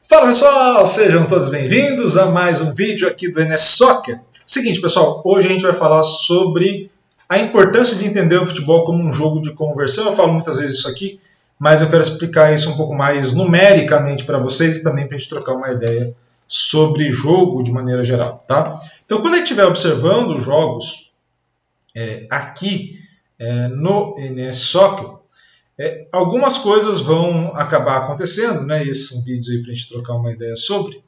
Fala pessoal, sejam todos bem-vindos a mais um vídeo aqui do NS Soccer. Seguinte pessoal, hoje a gente vai falar sobre a importância de entender o futebol como um jogo de conversão. Eu falo muitas vezes isso aqui, mas eu quero explicar isso um pouco mais numericamente para vocês e também para a gente trocar uma ideia sobre jogo de maneira geral, tá? Então quando a gente estiver observando os jogos aqui no NS Soccer, algumas coisas vão acabar acontecendo, né? Esses são vídeos aí para a gente trocar uma ideia sobre,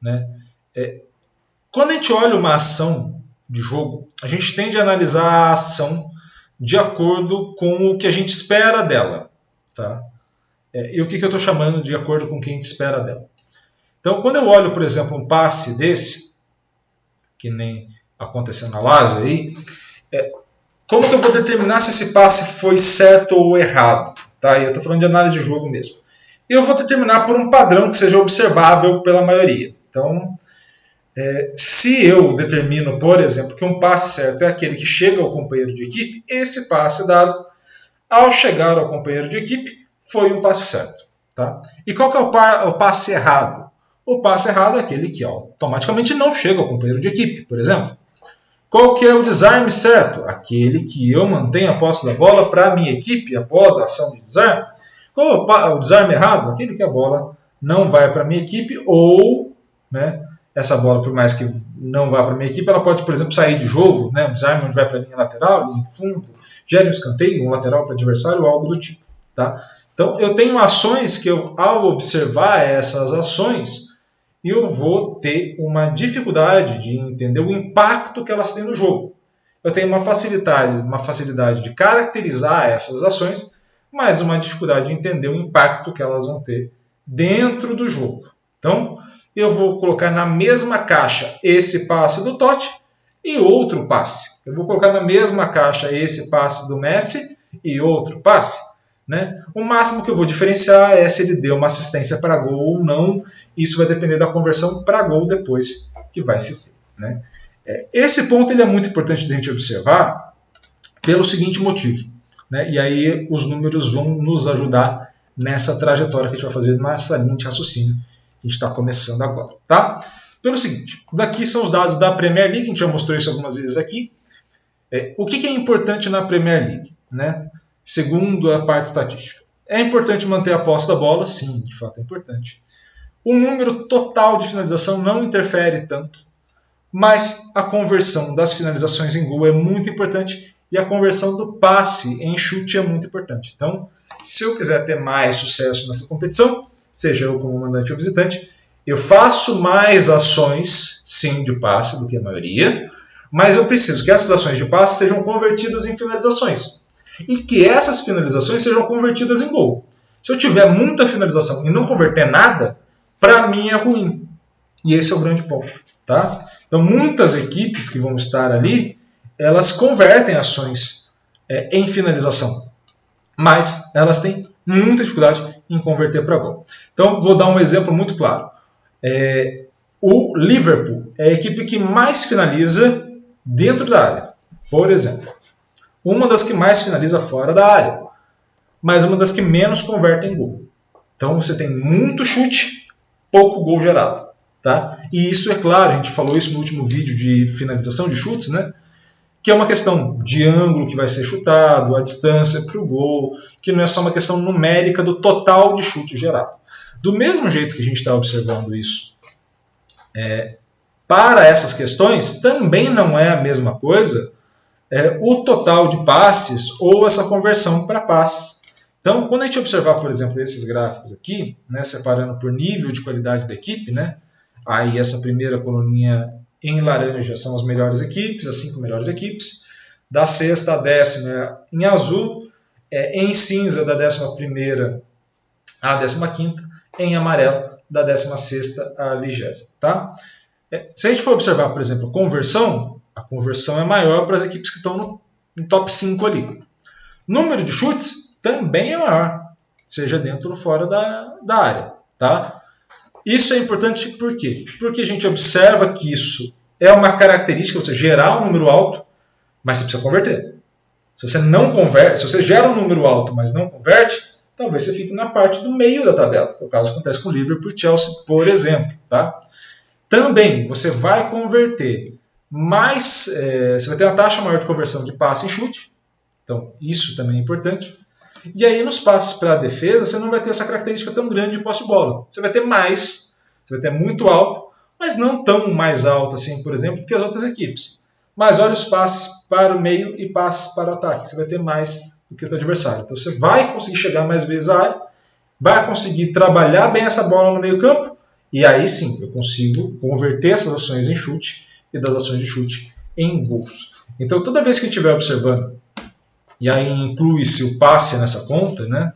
né? Quando a gente olha uma ação de jogo, a gente tende a analisar a ação de acordo com o que a gente espera dela, tá? E o que eu estou chamando de acordo com o que a gente espera dela? Então, quando eu olho, por exemplo, um passe desse, que nem aconteceu na Lazio aí, como que eu vou determinar se esse passe foi certo ou errado? Tá? E eu estou falando de análise de jogo mesmo. E eu vou determinar por um padrão que seja observável pela maioria. Então, se eu determino, por exemplo, que um passe certo é aquele que chega ao companheiro de equipe, esse passe dado, ao chegar ao companheiro de equipe, foi um passe certo. Tá? E qual que é o passe errado? O passe errado é aquele que automaticamente não chega ao companheiro de equipe, por exemplo. Qual que é o desarme certo? Aquele que eu mantenho a posse da bola para a minha equipe após a ação de desarme. Qual é o desarme errado? Aquele que a bola não vai para a minha equipe ou, né, essa bola, por mais que não vá para a minha equipe, ela pode, por exemplo, sair de jogo, né, um desarme onde vai para a linha lateral, linha de fundo, gera um escanteio, um lateral para o adversário ou algo do tipo. Tá? Então, eu tenho ações que ao observar essas ações, eu vou ter uma dificuldade de entender o impacto que elas têm no jogo. Eu tenho uma facilidade de caracterizar essas ações, mas uma dificuldade de entender o impacto que elas vão ter dentro do jogo. Então, eu vou colocar na mesma caixa esse passe do Totti e outro passe. Eu vou colocar na mesma caixa esse passe do Messi e outro passe. Né? O máximo que eu vou diferenciar é se ele deu uma assistência para gol ou não. Isso vai depender da conversão para gol depois que vai se ter. Né? Esse ponto ele é muito importante de a gente observar pelo seguinte motivo. Né? E aí os números vão nos ajudar nessa trajetória que a gente vai fazer nessa linha de raciocínio que a gente está começando agora. Tá? Pelo seguinte, daqui são os dados da Premier League, a gente já mostrou isso algumas vezes aqui. O que é importante na Premier League? Né? Segundo a parte estatística. É importante manter a posse da bola? Sim, de fato é importante. O número total de finalização não interfere tanto, mas a conversão das finalizações em gol é muito importante e a conversão do passe em chute é muito importante. Então, se eu quiser ter mais sucesso nessa competição, seja eu como mandante ou visitante, eu faço mais ações, sim, de passe do que a maioria, mas eu preciso que essas ações de passe sejam convertidas em finalizações. E que essas finalizações sejam convertidas em gol. Se eu tiver muita finalização e não converter nada, para mim é ruim. E esse é o grande ponto. Tá? Então, muitas equipes que vão estar ali, elas convertem ações em finalização. Mas elas têm muita dificuldade em converter para gol. Então, vou dar um exemplo muito claro. O Liverpool é a equipe que mais finaliza dentro da área. Por exemplo. Uma das que mais finaliza fora da área, mas uma das que menos converte em gol. Então você tem muito chute, pouco gol gerado. Tá? E isso é claro, a gente falou isso no último vídeo de finalização de chutes, né? Que é uma questão de ângulo que vai ser chutado, a distância para o gol, que não é só uma questão numérica do total de chute gerado. Do mesmo jeito que a gente está observando isso para essas questões, também não é a mesma coisa o total de passes ou essa conversão para passes. Então, quando a gente observar, por exemplo, esses gráficos aqui, né, separando por nível de qualidade da equipe, né, aí essa primeira coluninha em laranja são as melhores equipes, as 5 melhores equipes, da sexta à 10ª em azul, em cinza da 11ª à 15ª, em amarelo da 16ª à 20ª. Tá? Se a gente for observar, por exemplo, a conversão é maior para as equipes que estão no top 5 ali. Número de chutes também é maior, seja dentro ou fora da área. Tá? Isso é importante por quê? Porque a gente observa que isso é uma característica, você gerar um número alto, mas você precisa converter. Se você não converte, se você gera um número alto, mas não converte, talvez você fique na parte do meio da tabela. O caso acontece com o Liverpool e Chelsea, por exemplo. Tá? Também você vai converter mais, você vai ter uma taxa maior de conversão de passe e chute, então isso também é importante. E aí nos passes para a defesa você não vai ter essa característica tão grande de posse de bola. Você vai ter mais, você vai ter muito alto, mas não tão mais alto assim, por exemplo, do que as outras equipes. Mas olha os passes para o meio e passes para o ataque. Você vai ter mais do que o seu adversário. Então você vai conseguir chegar mais vezes à área, vai conseguir trabalhar bem essa bola no meio campo, e aí sim eu consigo converter essas ações em chute e das ações de chute em gols. Então toda vez que a gente estiver observando, e aí inclui-se o passe nessa conta, né?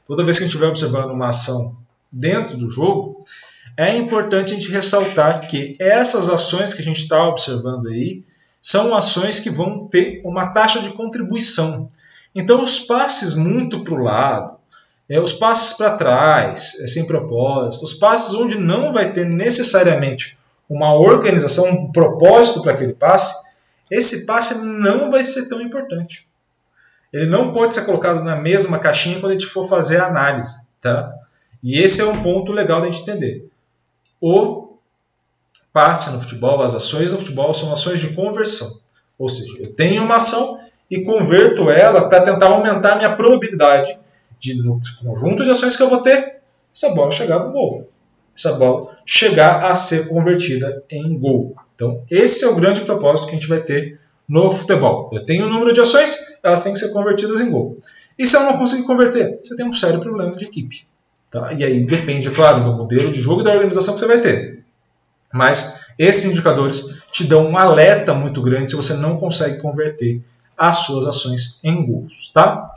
Toda vez que a gente estiver observando uma ação dentro do jogo, é importante a gente ressaltar que essas ações que a gente está observando aí são ações que vão ter uma taxa de contribuição. Então os passes muito para o lado, os passes para trás, sem propósito, os passes onde não vai ter necessariamente uma organização, um propósito para aquele passe, esse passe não vai ser tão importante. Ele não pode ser colocado na mesma caixinha quando a gente for fazer a análise. Tá? E esse é um ponto legal da gente entender. O passe no futebol, as ações no futebol são ações de conversão. Ou seja, eu tenho uma ação e converto ela para tentar aumentar a minha probabilidade de, no conjunto de ações que eu vou ter, essa bola chegar no gol. Essa bola chegar a ser convertida em gol. Então, esse é o grande propósito que a gente vai ter no futebol. Eu tenho um número de ações, elas têm que ser convertidas em gol. E se eu não conseguir converter, você tem um sério problema de equipe. Tá? E aí depende, é claro, do modelo de jogo e da organização que você vai ter. Mas esses indicadores te dão um alerta muito grande se você não consegue converter as suas ações em gols. Tá?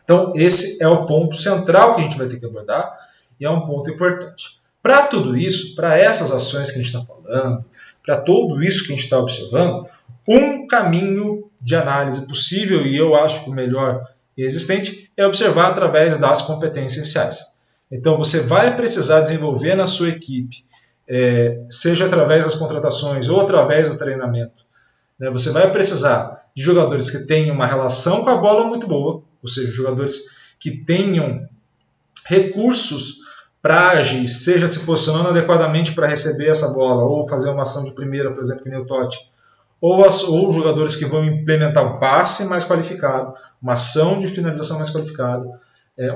Então, esse é o ponto central que a gente vai ter que abordar e é um ponto importante. Para tudo isso, para essas ações que a gente está falando, para tudo isso que a gente está observando, um caminho de análise possível, e eu acho que o melhor existente, é observar através das competências essenciais. Então, você vai precisar desenvolver na sua equipe, seja através das contratações ou através do treinamento, né, você vai precisar de jogadores que tenham uma relação com a bola muito boa, ou seja, jogadores que tenham recursos ágeis, seja se posicionando adequadamente para receber essa bola, ou fazer uma ação de primeira, por exemplo, que nem o Totti, ou jogadores que vão implementar um passe mais qualificado, uma ação de finalização mais qualificada,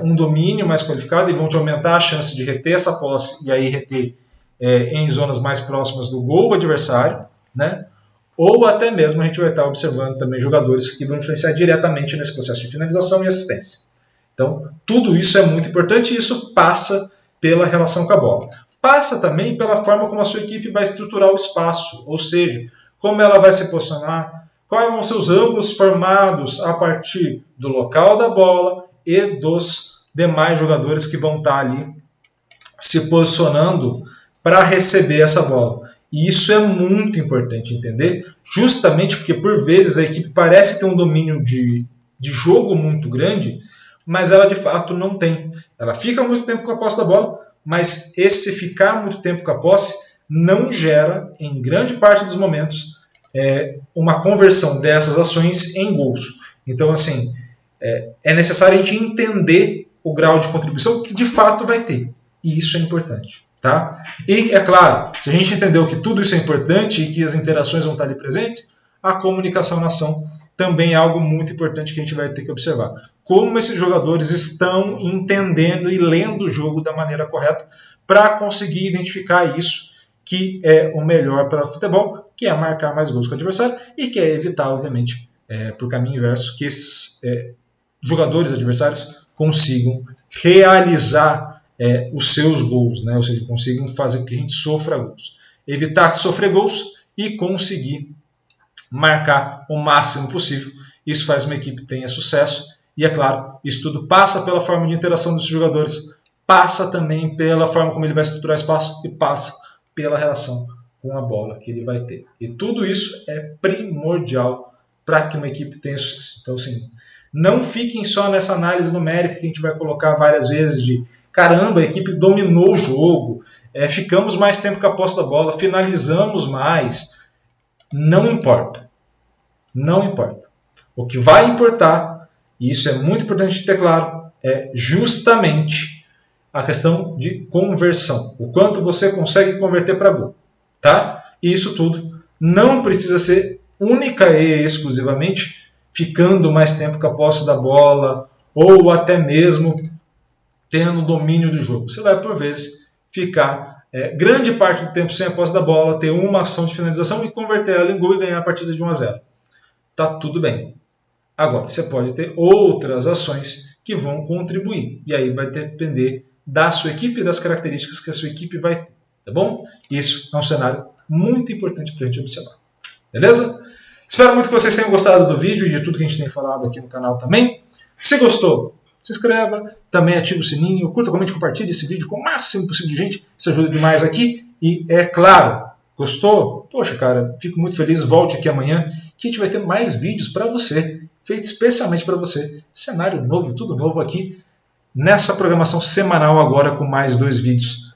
um domínio mais qualificado, e vão te aumentar a chance de reter essa posse, e aí reter em zonas mais próximas do gol adversário, né? Ou até mesmo a gente vai estar observando também jogadores que vão influenciar diretamente nesse processo de finalização e assistência. Então, tudo isso é muito importante e isso passa pela relação com a bola. Passa também pela forma como a sua equipe vai estruturar o espaço, ou seja, como ela vai se posicionar, quais vão ser os ângulos formados a partir do local da bola e dos demais jogadores que vão estar ali se posicionando para receber essa bola. E isso é muito importante entender, justamente porque por vezes a equipe parece ter um domínio de jogo muito grande, mas ela de fato não tem. Ela fica muito tempo com a posse da bola, mas esse ficar muito tempo com a posse não gera, em grande parte dos momentos, uma conversão dessas ações em gols. Então, assim, é necessário a gente entender o grau de contribuição que de fato vai ter. E isso é importante. Tá? E, é claro, se a gente entendeu que tudo isso é importante e que as interações vão estar ali presentes, a comunicação na ação também é algo muito importante que a gente vai ter que observar. Como esses jogadores estão entendendo e lendo o jogo da maneira correta para conseguir identificar isso que é o melhor para o futebol, que é marcar mais gols com o adversário e que é evitar, obviamente, por caminho inverso, que esses jogadores adversários consigam realizar os seus gols, né? Ou seja, consigam fazer com que a gente sofra gols. Evitar sofrer gols e conseguir marcar o máximo possível. Isso faz uma equipe tenha sucesso. E, é claro, isso tudo passa pela forma de interação dos jogadores, passa também pela forma como ele vai estruturar espaço e passa pela relação com a bola que ele vai ter. E tudo isso é primordial para que uma equipe tenha sucesso. Então, assim, não fiquem só nessa análise numérica que a gente vai colocar várias vezes de caramba, a equipe dominou o jogo, ficamos mais tempo com a posse da bola, finalizamos mais. Não importa. Não importa. O que vai importar, e isso é muito importante de ter claro, é justamente a questão de conversão. O quanto você consegue converter para gol. Tá? E isso tudo não precisa ser única e exclusivamente ficando mais tempo com a posse da bola ou até mesmo tendo domínio do jogo. Você vai, por vezes, ficar grande parte do tempo sem a posse da bola, ter uma ação de finalização e converter ela em gol e ganhar a partida de 1-0. Tá tudo bem. Agora, você pode ter outras ações que vão contribuir. E aí vai depender da sua equipe e das características que a sua equipe vai ter. Tá bom? Isso é um cenário muito importante para a gente observar. Beleza? Espero muito que vocês tenham gostado do vídeo e de tudo que a gente tem falado aqui no canal também. Se gostou, se inscreva, também ative o sininho, curta, comente, compartilhe esse vídeo com o máximo possível de gente. Isso ajuda demais aqui. E é claro, gostou? Poxa, cara, fico muito feliz. Volte aqui amanhã que a gente vai ter mais vídeos para você, feitos especialmente para você. Cenário novo, tudo novo aqui nessa programação semanal agora com mais 2 vídeos.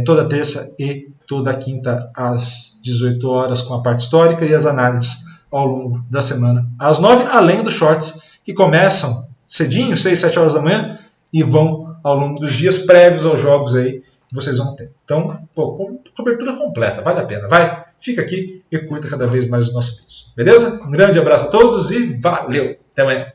Toda terça e toda quinta às 18 horas com a parte histórica e as análises ao longo da semana às 9, além dos shorts que começam cedinho, 6, 7 horas da manhã e vão ao longo dos dias prévios aos jogos aí que vocês vão ter. Então, cobertura completa, vale a pena. Vai, fica aqui e curta cada vez mais os nossos vídeos. Beleza? Um grande abraço a todos e valeu! Até amanhã!